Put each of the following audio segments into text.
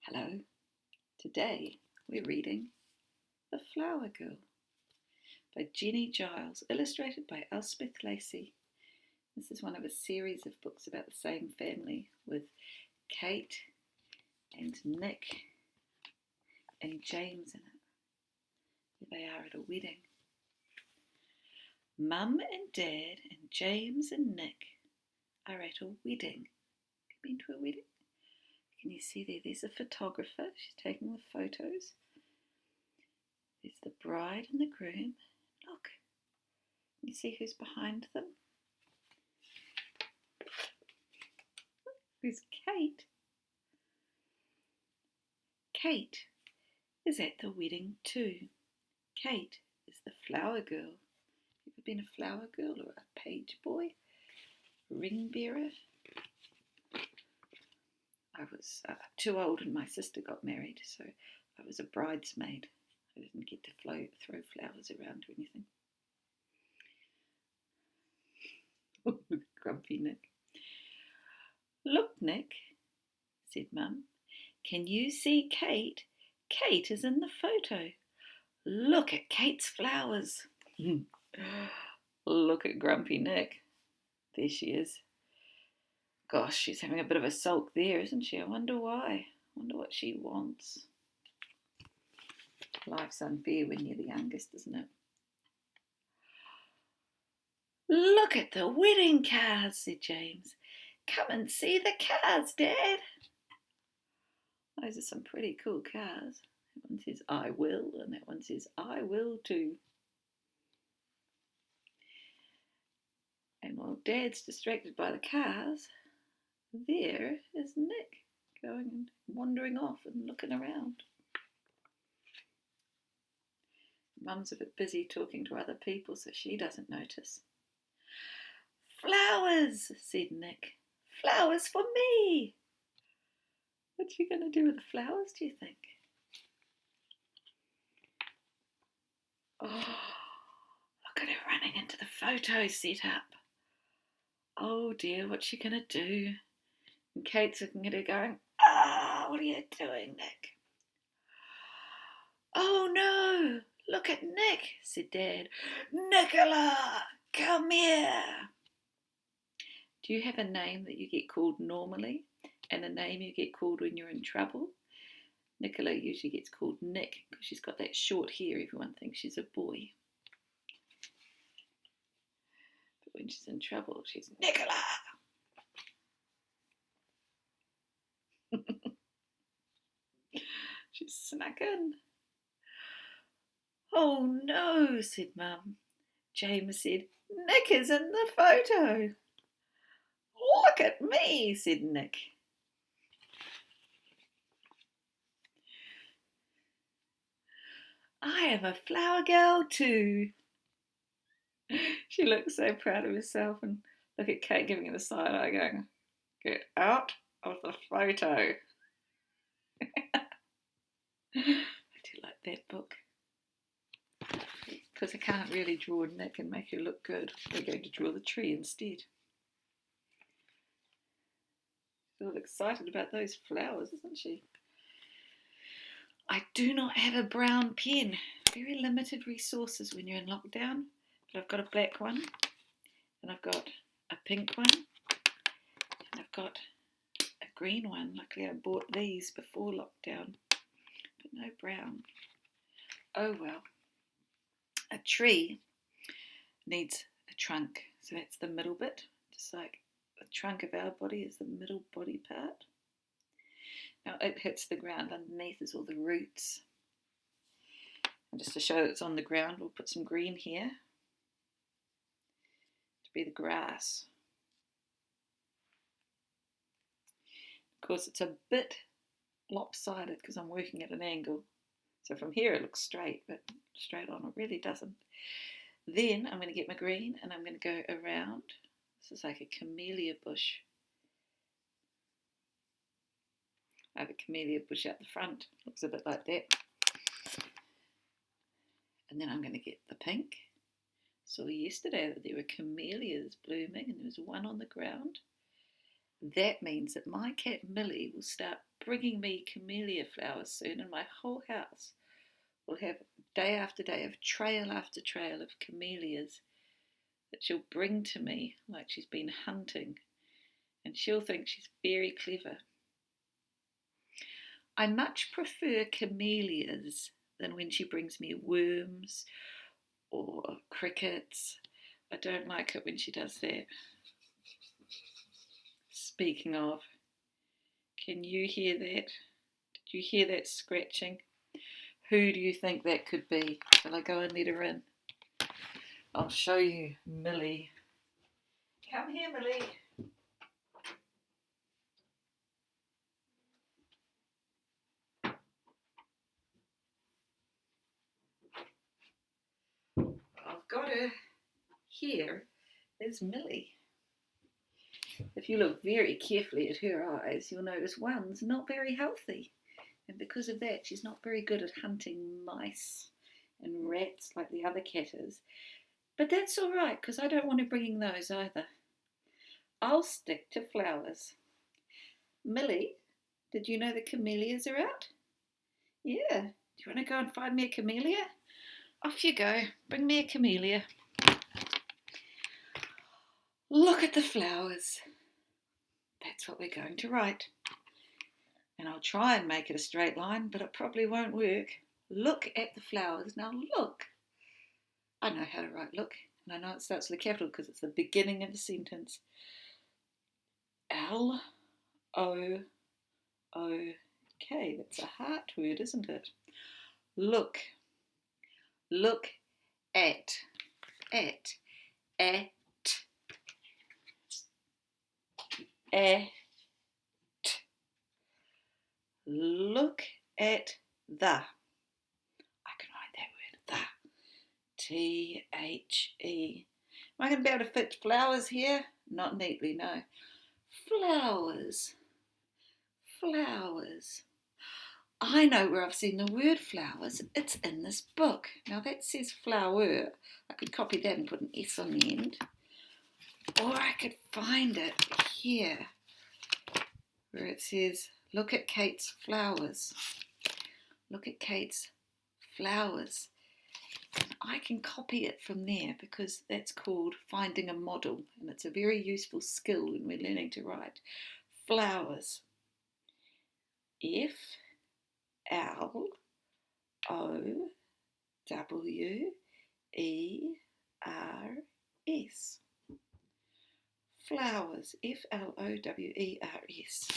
Hello. Today we're reading The Flower Girl by Jenny Giles, illustrated by Elspeth Lacey. This is one of a series of books about the same family with Kate and Nick and James in it. Here they are at a wedding. Mum and Dad and James and Nick are at a wedding. Have you been to a wedding? Can you see there? There's a photographer. She's taking the photos. There's the bride and the groom. Look. Can you see who's behind them? There's Kate. Kate is at the wedding too. Kate is the flower girl. You ever been a flower girl or a page boy? Ring bearer? I was too old and my sister got married, so I was a bridesmaid. I didn't get to throw flowers around or anything. Grumpy Nick. Look, Nick, said Mum. Can you see Kate? Kate is in the photo. Look at Kate's flowers. Look at Grumpy Nick. There she is. Gosh, she's having a bit of a sulk there, isn't she? I wonder why. I wonder what she wants. Life's unfair when you're the youngest, isn't it? Look at the wedding cars, said James. Come and see the cars, Dad. Those are some pretty cool cars. That one says, I will, and that one says, I will too. And while Dad's distracted by the cars, there is Nick going and wandering off and looking around. Mum's a bit busy talking to other people, so she doesn't notice. Flowers, said Nick. Flowers for me. What's she going to do with the flowers, do you think? Oh, look at her running into the photo setup. Oh dear, what's she going to do? And Kate's looking at her going, what are you doing, Nick? Oh no, look at Nick, said Dad. Nicola, come here. Do you have a name that you get called normally and a name you get called when you're in trouble? Nicola usually gets called Nick because she's got that short hair. Everyone thinks she's a boy. But when she's in trouble, she's Nicola. She's snuck in. Oh no, said Mum. James said, Nick is in the photo. Look at me, said Nick. I am a flower girl too. She looks so proud of herself, and look at Kate giving her the side eye going, get out of the photo. I do like that book. Because I can't really draw Nick and make her look good. We're going to draw the tree instead. She's all excited about those flowers, isn't she? I do not have a brown pen. Very limited resources when you're in lockdown. But I've got a black one, and I've got a pink one, and I've got a green one. Luckily I bought these before lockdown, but no brown. Oh well. A tree needs a trunk, so that's the middle bit, just like the trunk of our body is the middle body part. Now it hits the ground. Underneath is all the roots. And just to show that it's on the ground, we'll put some green here to be the grass. Of course, it's a bit lopsided because I'm working at an angle. So from here it looks straight, but straight on it really doesn't. Then I'm going to get my green and I'm going to go around. This is like a camellia bush. I have a camellia bush out the front. Looks a bit like that. And then I'm going to get the pink. Saw yesterday that there were camellias blooming and there was one on the ground. That means that my cat Millie will start bringing me camellia flowers soon, and my whole house will have day after day of trail after trail of camellias that she'll bring to me like she's been hunting, and she'll think she's very clever. I much prefer camellias than when she brings me worms or crickets. I don't like it when she does that. Speaking of, can you hear that? Did you hear that scratching? Who do you think that could be? Shall I go and let her in? I'll show you Millie. Come here, Millie. I've got her here. There's Millie. If you look very carefully at her eyes, you'll notice one's not very healthy. And because of that, she's not very good at hunting mice and rats like the other cat is. But that's all right, because I don't want her bringing those either. I'll stick to flowers. Millie, did you know the camellias are out? Yeah. Do you want to go and find me a camellia? Off you go. Bring me a camellia. Look at the flowers. That's what we're going to write. And I'll try and make it a straight line, but it probably won't work. Look at the flowers. Now look. I know how to write look, and I know it starts with a capital because it's the beginning of the sentence. L-O-O-K. That's a heart word, isn't it? Look. Look at. At. Look at the. I can write that word, the. T-H-E. Am I going to be able to fit flowers here? Not neatly, no. Flowers. Flowers. I know where I've seen the word flowers. It's in this book. Now that says flower. I could copy that and put an S on the end. Or I could find it here where it says, look at Kate's flowers. Look at Kate's flowers. And I can copy it from there because that's called finding a model, and it's a very useful skill when we're learning to write. Flowers. F-L-O-W-E-R-S. Flowers. F-L-O-W-E-R-S.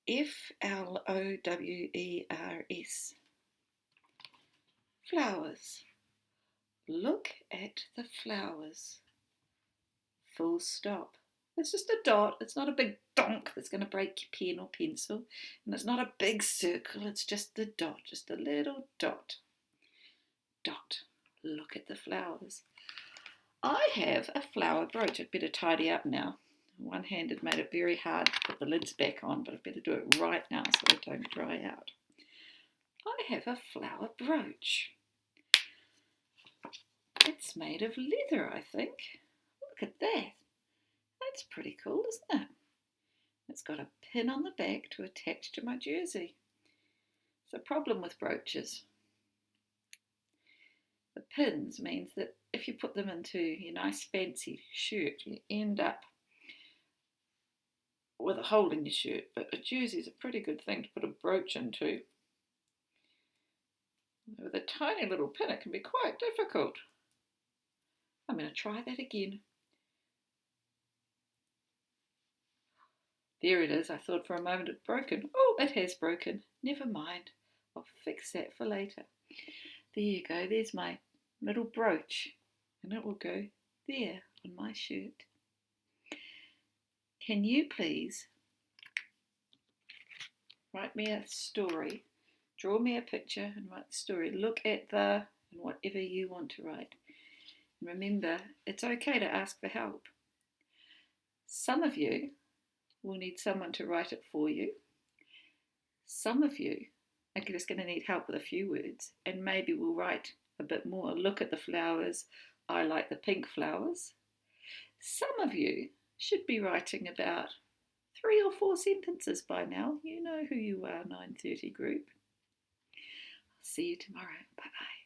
F-L-O-W-E-R-S. Flowers. Look at the flowers. Full stop. It's just a dot. It's not a big donk that's going to break your pen or pencil. And it's not a big circle. It's just a dot. Just a little dot. Dot. Look at the flowers. I have a flower brooch. I'd better tidy up now. One hand had made it very hard to put the lids back on, but I'd better do it right now so they don't dry out. I have a flower brooch. It's made of leather, I think. Look at that. That's pretty cool, isn't it? It's got a pin on the back to attach to my jersey. It's a problem with brooches. The pins means that if you put them into your nice fancy shirt, you end up with a hole in your shirt. But a jersey is a pretty good thing to put a brooch into. With a tiny little pin, it can be quite difficult. I'm going to try that again. There it is. I thought for a moment it broken. Oh, it has broken. Never mind. I'll fix that for later. There you go. There's my little brooch. And it will go there on my shirt. Can you please write me a story? Draw me a picture and write the story. Look at the and whatever you want to write. And remember, it's okay to ask for help. Some of you will need someone to write it for you. Some of you are just going to need help with a few words, and maybe we'll write a bit more. Look at the flowers. I like the pink flowers. Some of you Should be writing about 3 or 4 sentences by now. You know who you are, 9:30 group. See you tomorrow. Bye bye.